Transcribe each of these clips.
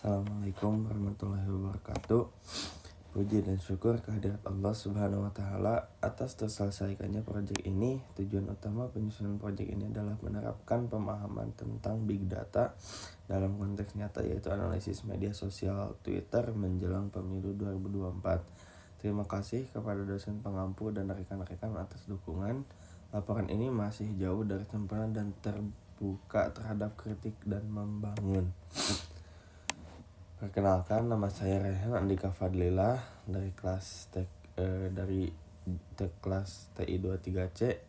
Assalamualaikum warahmatullahi wabarakatuh. Puji dan syukur kehadirat Allah Subhanahu wa Ta'ala atas terselesaikannya proyek ini. Tujuan utama penyusunan proyek ini adalah menerapkan pemahaman tentang big data dalam konteks nyata, yaitu analisis media sosial Twitter menjelang pemilu 2024. Terima kasih kepada dosen pengampu dan rekan-rekan atas dukungan. Laporan ini masih jauh dari sempurna dan terbuka terhadap kritik dan membangun. Perkenalkan, nama saya Rehan Andika Fadlillah dari kelas kelas TI 23C,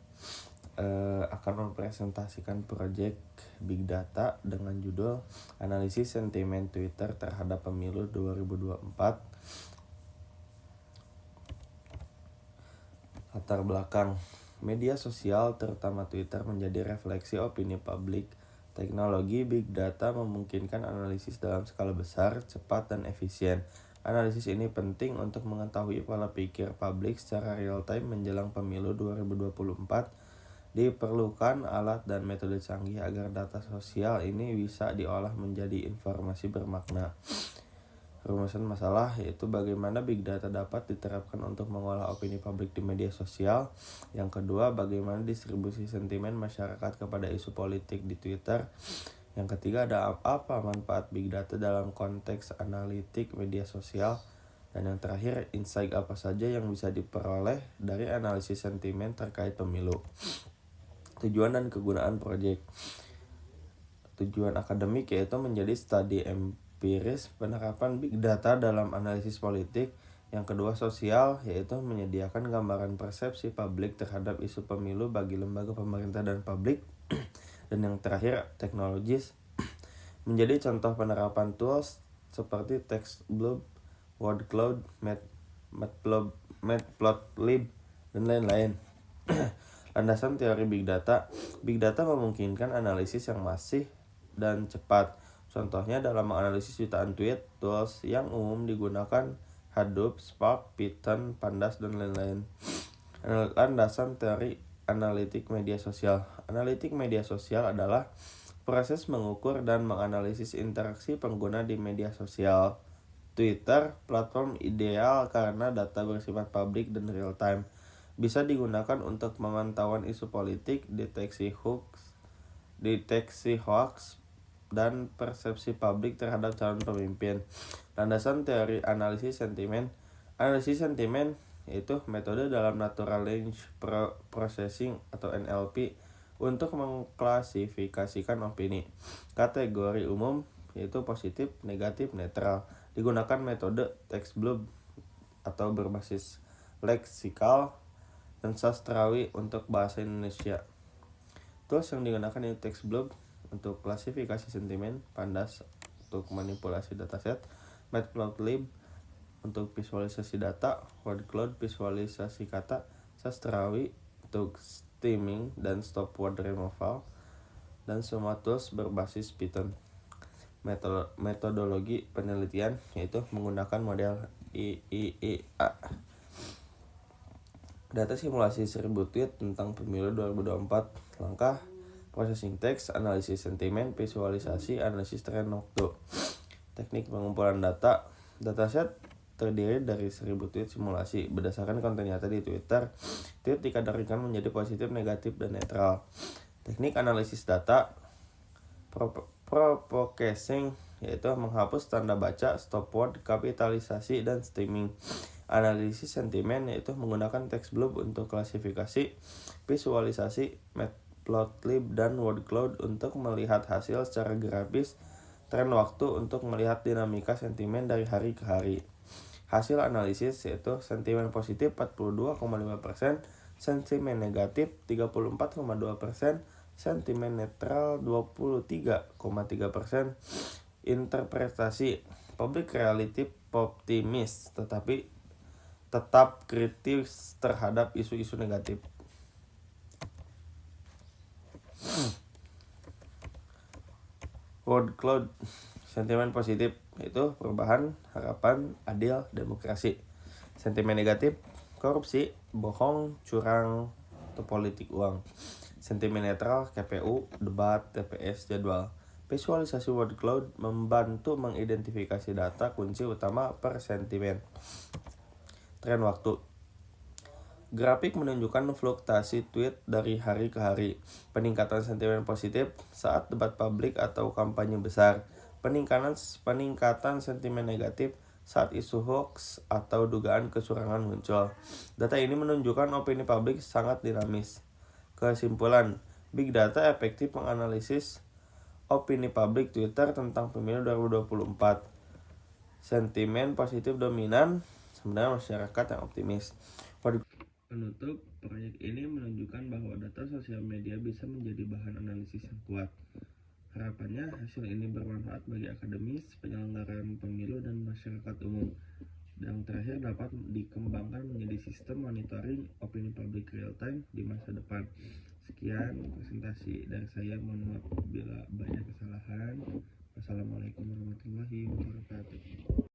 akan mempresentasikan proyek Big Data dengan judul Analisis Sentimen Twitter terhadap Pemilu 2024. Latar belakang: media sosial, terutama Twitter, menjadi refleksi opini publik. Teknologi Big Data memungkinkan analisis dalam skala besar, cepat, dan efisien. Analisis ini penting untuk mengetahui pola pikir publik secara real-time menjelang pemilu 2024. Diperlukan alat dan metode canggih agar data sosial ini bisa diolah menjadi informasi bermakna. Rumusan masalah yaitu bagaimana big data dapat diterapkan untuk mengolah opini publik di media sosial. Yang kedua, bagaimana distribusi sentimen masyarakat kepada isu politik di Twitter. Yang ketiga, ada apa manfaat big data dalam konteks analitik media sosial. Dan yang terakhir, insight apa saja yang bisa diperoleh dari analisis sentimen terkait pemilu. Tujuan dan kegunaan proyek. Tujuan akademik yaitu menjadi studi empiris penerapan big data dalam analisis politik. Yang kedua, sosial, yaitu menyediakan gambaran persepsi publik terhadap isu pemilu bagi lembaga pemerintah dan publik. Dan yang terakhir, teknologis, menjadi contoh penerapan tools seperti TextBlue, WordCloud, Matplotlib, dan lain-lain. Landasan teori big data. Big data memungkinkan analisis yang masif dan cepat. Contohnya dalam menganalisis jutaan tweet, tools yang umum digunakan Hadoop, Spark, Python, Pandas, dan lain-lain. Landasan teori analitik media sosial. Analitik media sosial adalah proses mengukur dan menganalisis interaksi pengguna di media sosial. Twitter, platform ideal karena data bersifat publik dan real time. Bisa digunakan untuk pemantauan isu politik, deteksi hoax, dan persepsi publik terhadap calon pemimpin. Landasan teori analisis sentimen. Analisis sentimen yaitu metode dalam natural language processing atau NLP untuk mengklasifikasikan opini. Kategori umum yaitu positif, negatif, netral. Digunakan metode TextBlue atau berbasis leksikal dan sastrawi untuk bahasa Indonesia. Tools yang digunakan yaitu TextBlue untuk klasifikasi sentimen, Pandas untuk manipulasi dataset, Matplotlib untuk visualisasi data, WordCloud visualisasi kata, sastrawi untuk stemming dan stop word removal, dan semua tools berbasis Python. Metodologi penelitian yaitu menggunakan model IIIA. Data simulasi 1000 tweet tentang pemilu 2024. Langkah: processing text, analisis sentimen, visualisasi, analisis tren waktu. Teknik pengumpulan data. Dataset terdiri dari 1000 tweet simulasi berdasarkan konten nyata di Twitter. Tweet dikategorikan menjadi positif, negatif, dan netral. Teknik analisis data. Propagation yaitu menghapus tanda baca, stop word, kapitalisasi, dan stemming. Analisis sentimen yaitu menggunakan TextBlue untuk klasifikasi, visualisasi, Matplotlib, dan WordCloud untuk melihat hasil secara grafis, tren waktu untuk melihat dinamika sentimen dari hari ke hari. Hasil analisis yaitu sentimen positif 42,5%, sentimen negatif 34,2%, sentimen netral 23,3%. Interpretasi: public relatif optimis tetapi tetap kritis terhadap isu-isu negatif. WordCloud, sentimen positif yaitu perubahan, harapan, adil, demokrasi. Sentimen negatif, korupsi, bohong, curang, atau politik uang. Sentimen netral, KPU, debat, TPS, jadwal. Visualisasi word cloud membantu mengidentifikasi data kunci utama per sentimen. Tren waktu. Grafik menunjukkan fluktuasi tweet dari hari ke hari. Peningkatan sentimen positif saat debat publik atau kampanye besar. Peningkatan sentimen negatif saat isu hoax atau dugaan kecurangan muncul. Data ini menunjukkan opini publik sangat dinamis. Kesimpulan, Big Data efektif menganalisis opini publik Twitter tentang pemilu 2024. Sentimen positif dominan, sebenarnya masyarakat yang optimis. Penutup, proyek ini menunjukkan bahwa data sosial media bisa menjadi bahan analisis yang kuat. Harapannya, hasil ini bermanfaat bagi akademis, penyelenggaraan pemilu, dan masyarakat umum. Dan terakhir dapat dikembangkan menjadi sistem monitoring opini publik real time di masa depan. Sekian presentasi dari saya, mohon maaf bila banyak kesalahan. Wassalamualaikum warahmatullahi wabarakatuh.